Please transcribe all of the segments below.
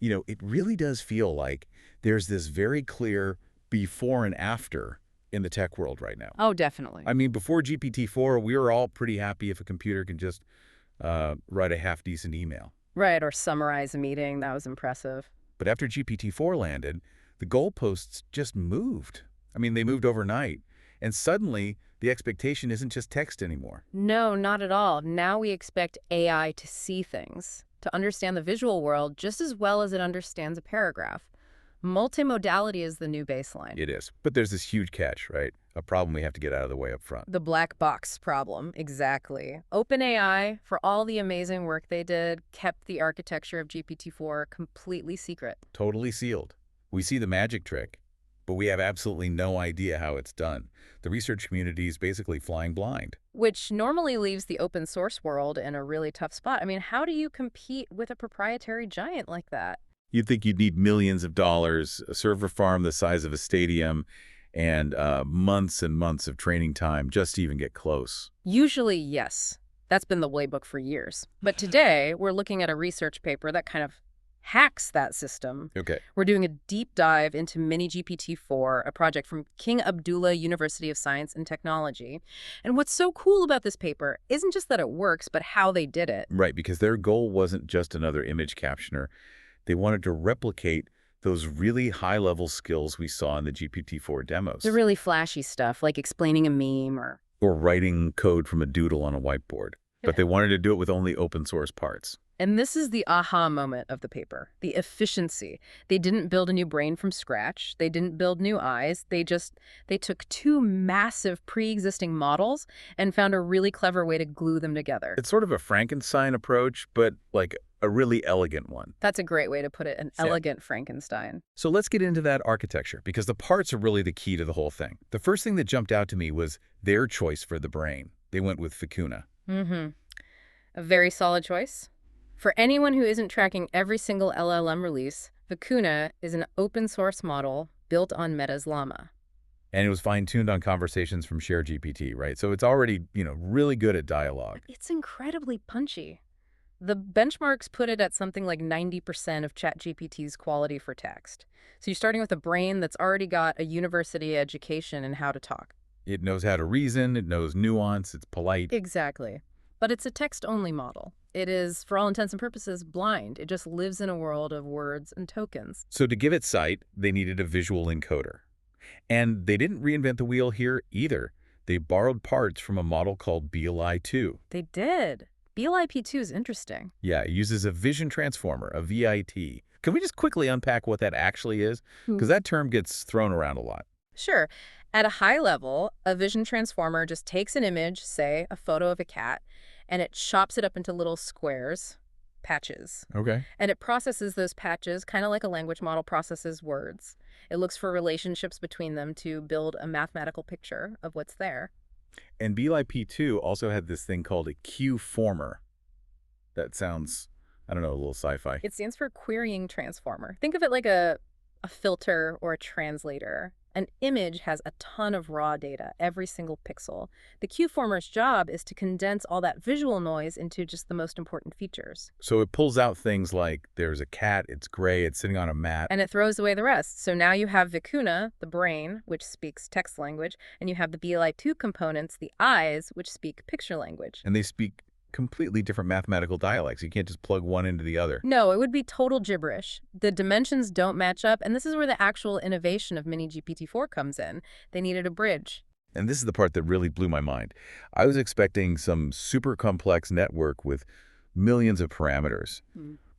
It really does feel like there's this very clear before and after in the tech world right now. Oh, definitely. I mean, before GPT-4, we were all pretty happy if a computer can just write a half-decent email. Right, or summarize a meeting. That was impressive. But after GPT-4 landed, the goalposts just moved. I mean, they moved overnight. And suddenly, the expectation isn't just text anymore. No, not at all. Now we expect AI to see things, to understand the visual world just as well as it understands a paragraph. Multimodality is the new baseline. It is. But there's this huge catch, right? A problem we have to get out of the way up front. The black box problem, exactly. OpenAI, for all the amazing work they did, kept the architecture of GPT-4 completely secret. Totally sealed. We see the magic trick, but we have absolutely no idea how it's done. The research community is basically flying blind. Which normally leaves the open source world in a really tough spot. I mean, how do you compete with a proprietary giant like that? You'd think you'd need millions of dollars, a server farm the size of a stadium, and months and months of training time just to even get close. Usually, yes. That's been the playbook for years. But today, we're looking at a research paper that kind of hacks that system. Okay. We're doing a deep dive into Mini-GPT-4, a project from King Abdullah University of Science and Technology. And what's so cool about this paper isn't just that it works, but how they did it. Right, because their goal wasn't just another image captioner. They wanted to replicate those really high-level skills we saw in the GPT-4 demos. The really flashy stuff, like explaining a meme or writing code from a doodle on a whiteboard. But they wanted to do it with only open-source parts. And this is the aha moment of the paper, the efficiency. They didn't build a new brain from scratch. They didn't build new eyes. They took two massive pre-existing models and found a really clever way to glue them together. It's sort of a Frankenstein approach, but like a really elegant one. That's a great way to put it, an Yeah. elegant Frankenstein. So let's get into that architecture, because the parts are really the key to the whole thing. The first thing that jumped out to me was their choice for the brain. They went with Vicuna. A very solid choice. For anyone who isn't tracking every single LLM release, Vicuna is an open source model built on Meta's Llama. And it was fine-tuned on conversations from ShareGPT, right? So it's already, really good at dialogue. It's incredibly punchy. The benchmarks put it at something like 90% of ChatGPT's quality for text. So you're starting with a brain that's already got a university education in how to talk. It knows how to reason, it knows nuance, it's polite. Exactly. But it's a text-only model. It is, for all intents and purposes, blind. It just lives in a world of words and tokens. So to give it sight, they needed a visual encoder. And they didn't reinvent the wheel here either. They borrowed parts from a model called BLI-2. They did. BLIP2 is interesting. Yeah, it uses a vision transformer, a VIT. Can we just quickly unpack what that actually is? Because that term gets thrown around a lot. Sure. At a high level, a vision transformer just takes an image, say a photo of a cat, and it chops it up into little squares, patches. Okay. And it processes those patches kind of like a language model processes words. It looks for relationships between them to build a mathematical picture of what's there. And BLIP2 also had this thing called a Q-former. That sounds, I don't know, a little sci-fi. It stands for querying transformer. Think of it like a filter or a translator. An image has a ton of raw data, every single pixel. The Q-former's job is to condense all that visual noise into just the most important features. So it pulls out things like there's a cat, it's gray, it's sitting on a mat. And it throws away the rest. So now you have Vicuna, the brain, which speaks text language, and you have the BLI2 components, the eyes, which speak picture language. And they speak completely different mathematical dialects. You can't just plug one into the other. No, it would be total gibberish. The dimensions don't match up, and this is where the actual innovation of Mini-GPT-4 comes in. They needed a bridge. And this is the part that really blew my mind. I was expecting some super complex network with millions of parameters,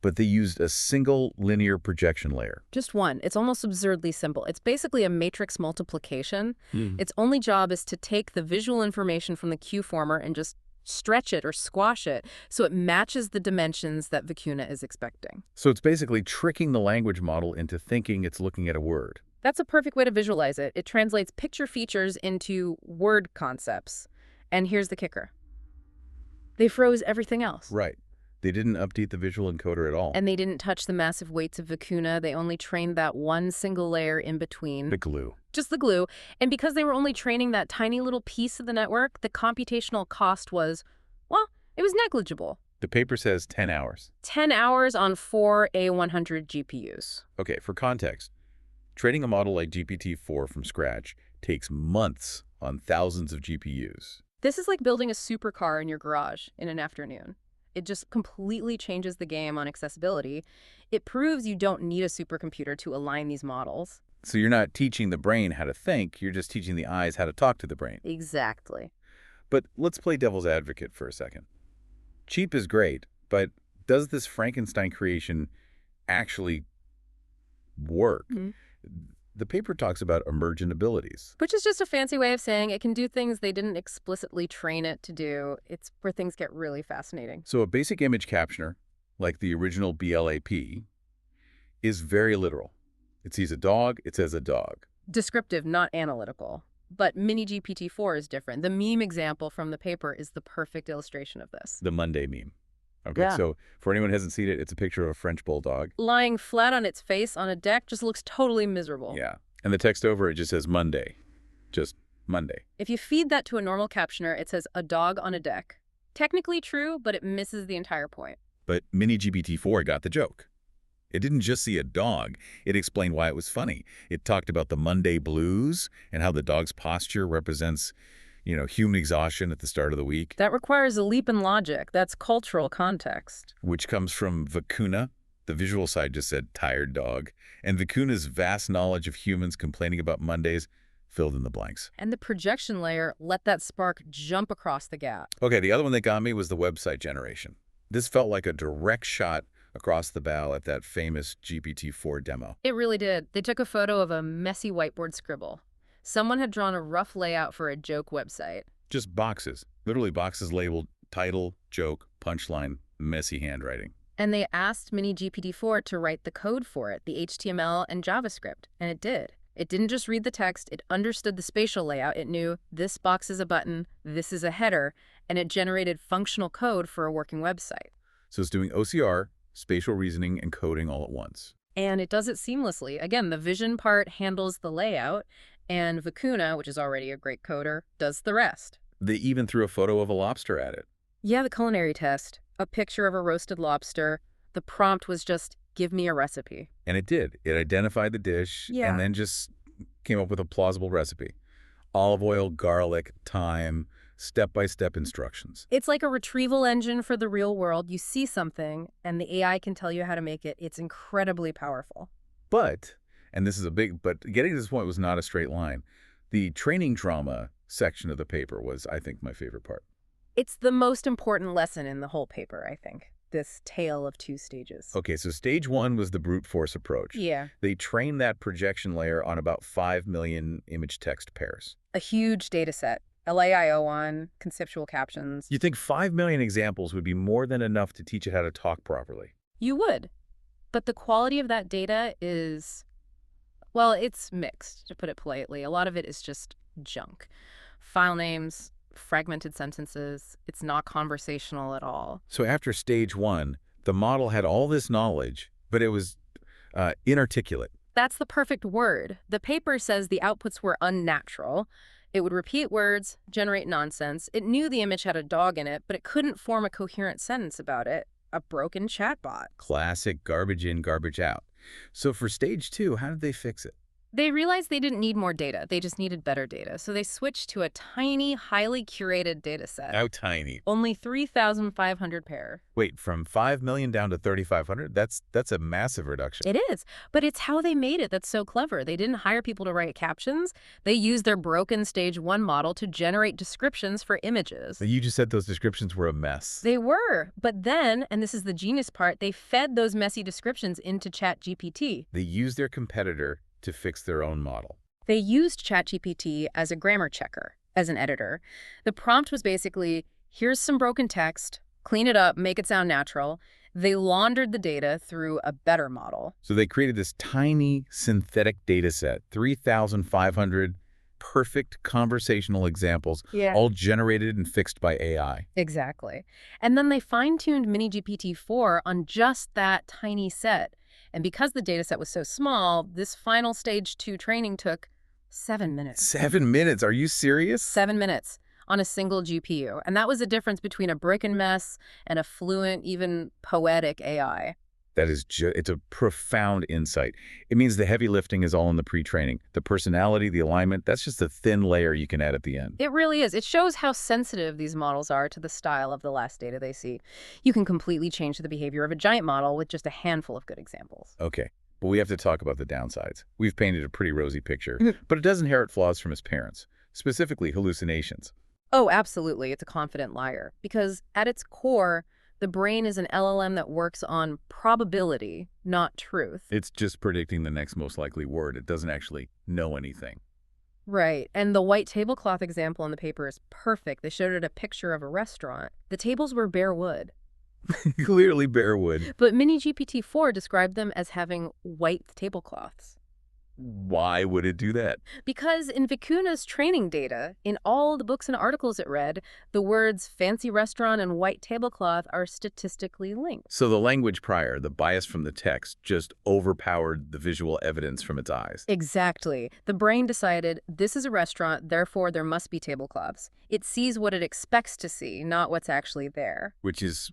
but they used a single linear projection layer. Just one. It's almost absurdly simple. It's basically a matrix multiplication. Its only job is to take the visual information from the Q-former and just stretch it or squash it so it matches the dimensions that Vicuna is expecting. So it's basically tricking the language model into thinking it's looking at a word. That's a perfect way to visualize it. It translates picture features into word concepts. And here's the kicker. They froze everything else. Right. They didn't update the visual encoder at all. And they didn't touch the massive weights of Vicuna. They only trained that one single layer in between. The glue. Just the glue. And because they were only training that tiny little piece of the network, the computational cost was, well, it was negligible. The paper says 10 hours. 10 hours on 4 A100 GPUs. Okay, for context, training a model like GPT-4 from scratch takes months on thousands of GPUs. This is like building a supercar in your garage in an afternoon. It just completely changes the game on accessibility. It proves you don't need a supercomputer to align these models. So you're not teaching the brain how to think, you're just teaching the eyes how to talk to the brain. Exactly. But let's play devil's advocate for a second. Cheap is great, but does this Frankenstein creation actually work? The paper talks about emergent abilities. Which is just a fancy way of saying it can do things they didn't explicitly train it to do. It's where things get really fascinating. So a basic image captioner, like the original BLAP, is very literal. It sees a dog, it says a dog. Descriptive, not analytical. But Mini GPT-4 is different. The meme example from the paper is the perfect illustration of this. The Monday meme. Okay, Yeah. so for anyone who hasn't seen it, it's a picture of a French bulldog. Lying flat on its face on a deck just looks totally miserable. Yeah. And the text over it just says Monday. Just Monday. If you feed that to a normal captioner, it says a dog on a deck. Technically true, but it misses the entire point. But Mini GPT-4 got the joke. It didn't just see a dog. It explained why it was funny. It talked about the Monday blues and how the dog's posture represents, human exhaustion at the start of the week. That requires a leap in logic. That's cultural context. Which comes from Vicuna. The visual side just said tired dog. And Vicuna's vast knowledge of humans complaining about Mondays filled in the blanks. And the projection layer let that spark jump across the gap. Okay, the other one that got me was the website generation. This felt like a direct shot across the bow at that famous GPT-4 demo. It really did. They took a photo of a messy whiteboard scribble. Someone had drawn a rough layout for a joke website. Just boxes. Literally boxes labeled title, joke, punchline, messy handwriting. And they asked Mini GPT-4 to write the code for it, the HTML and JavaScript, and it did. It didn't just read the text, it understood the spatial layout. It knew this box is a button, this is a header, and it generated functional code for a working website. So it's doing OCR, spatial reasoning, and coding all at once. And it does it seamlessly. Again, the vision part handles the layout, and Vicuna, which is already a great coder, does the rest. They even threw a photo of a lobster at it. Yeah, the culinary test. A picture of a roasted lobster. The prompt was just, give me a recipe. And it did. It identified the dish and then just came up with a plausible recipe. Olive oil, garlic, thyme, step-by-step instructions. It's like a retrieval engine for the real world. You see something, and the AI can tell you how to make it. It's incredibly powerful. But, and this is but getting to this point was not a straight line. The training drama section of the paper was, I think, my favorite part. It's the most important lesson in the whole paper, I think. This tale of two stages. Okay, so stage one was the brute force approach. Yeah. They trained that projection layer on about 5 million image text pairs. A huge data set. LAIO on, conceptual captions. You think 5 million examples would be more than enough to teach it how to talk properly? You would. But the quality of that data is, well, it's mixed, to put it politely. A lot of it is just junk. File names, fragmented sentences. It's not conversational at all. So after stage one, the model had all this knowledge, but it was inarticulate. That's the perfect word. The paper says the outputs were unnatural. It would repeat words, generate nonsense. It knew the image had a dog in it, but it couldn't form a coherent sentence about it. A broken chatbot. Classic garbage in, garbage out. So for stage two, how did they fix it? They realized they didn't need more data. They just needed better data. So they switched to a tiny, highly curated data set. How tiny? Only 3,500 pair. Wait, from 5 million down to 3,500? That's a massive reduction. It is, but it's how they made it that's so clever. They didn't hire people to write captions. They used their broken stage one model to generate descriptions for images. You just said those descriptions were a mess. They were, but then, and this is the genius part, they fed those messy descriptions into ChatGPT. They used their competitor to fix their own model. They used ChatGPT as a grammar checker, as an editor. The prompt was basically, here's some broken text, clean it up, make it sound natural. They laundered the data through a better model. So they created this tiny synthetic data set, 3,500 perfect conversational examples, all generated and fixed by AI. Exactly. And then they fine-tuned Mini GPT-4 on just that tiny set. And because the data set was so small, this final stage 2 training took 7 minutes. 7 minutes? Are you serious? 7 minutes on a single GPU. And that was the difference between a brick and mess and a fluent, even poetic AI. That is it's a profound insight. It means the heavy lifting is all in the pre-training. The personality, the alignment, that's just a thin layer you can add at the end. It really is. It shows how sensitive these models are to the style of the last data they see. You can completely change the behavior of a giant model with just a handful of good examples. Okay, but we have to talk about the downsides. We've painted a pretty rosy picture, Mhm. but it does inherit flaws from its parents, specifically hallucinations. Oh, absolutely. It's a confident liar. Because at its core, the brain is an LLM that works on probability, not truth. It's just predicting the next most likely word. It doesn't actually know anything. Right. And the white tablecloth example in the paper is perfect. They showed it a picture of a restaurant. The tables were bare wood. Clearly bare wood. But Mini GPT-4 described them as having white tablecloths. Why would it do that? Because in Vicuna's training data, in all the books and articles it read, the words fancy restaurant and white tablecloth are statistically linked. So the language prior, the bias from the text, just overpowered the visual evidence from its eyes. Exactly. The brain decided this is a restaurant, therefore there must be tablecloths. It sees what it expects to see, not what's actually there. Which is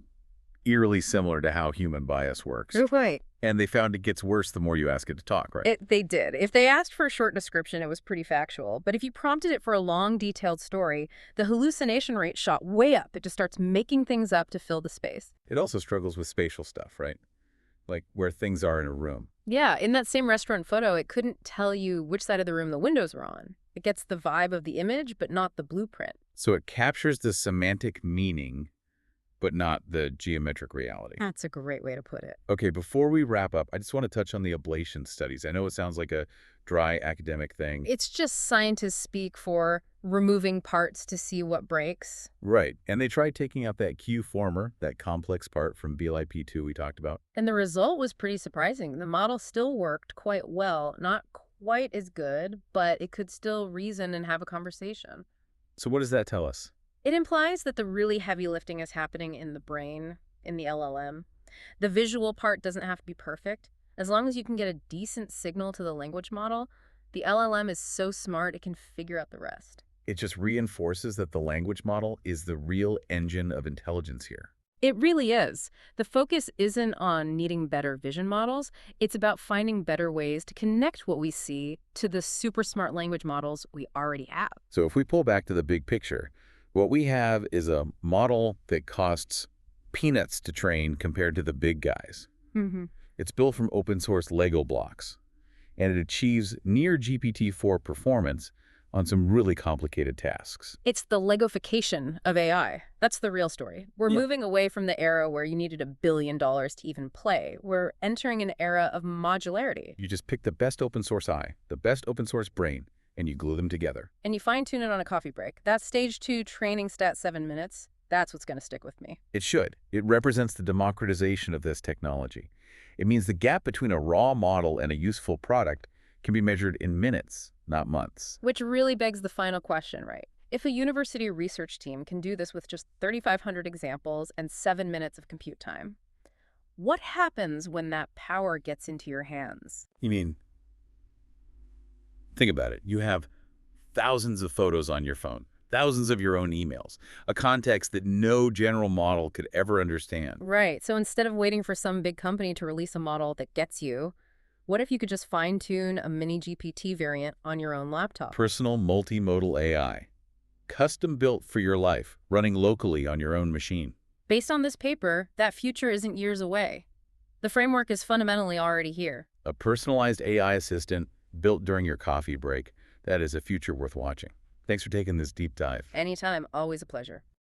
eerily similar to how human bias works. Right. And they found it gets worse the more you ask it to talk, right? They did. If they asked for a short description, it was pretty factual. But if you prompted it for a long, detailed story, the hallucination rate shot way up. It just starts making things up to fill the space. It also struggles with spatial stuff, right? Like where things are in a room. Yeah, in that same restaurant photo, it couldn't tell you which side of the room the windows were on. It gets the vibe of the image, but not the blueprint. So it captures the semantic meaning, but not the geometric reality. That's a great way to put it. Okay, before we wrap up, I just want to touch on the ablation studies. I know it sounds like a dry academic thing. It's just scientists speak for removing parts to see what breaks. Right, and they tried taking out that Q former, that complex part from BLIP2 we talked about. And the result was pretty surprising. The model still worked quite well, not quite as good, but it could still reason and have a conversation. So what does that tell us? It implies that the really heavy lifting is happening in the brain, in the LLM. The visual part doesn't have to be perfect. As long as you can get a decent signal to the language model, the LLM is so smart it can figure out the rest. It just reinforces that the language model is the real engine of intelligence here. It really is. The focus isn't on needing better vision models. It's about finding better ways to connect what we see to the super smart language models we already have. So if we pull back to the big picture, what we have is a model that costs peanuts to train compared to the big guys. Mm-hmm. It's built from open source Lego blocks, and it achieves near GPT-4 performance on some really complicated tasks. It's the Legofication of AI. That's the real story. We're moving away from the era where you needed $1 billion to even play. We're entering an era of modularity. You just pick the best open source eye, the best open source brain, and you glue them together. And you fine-tune it on a coffee break. That's stage 2 training stat 7 minutes. That's what's going to stick with me. It should. It represents the democratization of this technology. It means the gap between a raw model and a useful product can be measured in minutes, not months. Which really begs the final question, right? If a university research team can do this with just 3,500 examples and 7 minutes of compute time, what happens when that power gets into your hands? You mean, think about it. You have thousands of photos on your phone, thousands of your own emails, a context that no general model could ever understand. Right. So instead of waiting for some big company to release a model that gets you, what if you could just fine-tune a mini GPT variant on your own laptop? Personal multimodal AI. Custom built for your life, running locally on your own machine. Based on this paper, that future isn't years away. The framework is fundamentally already here. A personalized AI assistant built during your coffee break. That is a future worth watching. Thanks for taking this deep dive. Anytime, always a pleasure.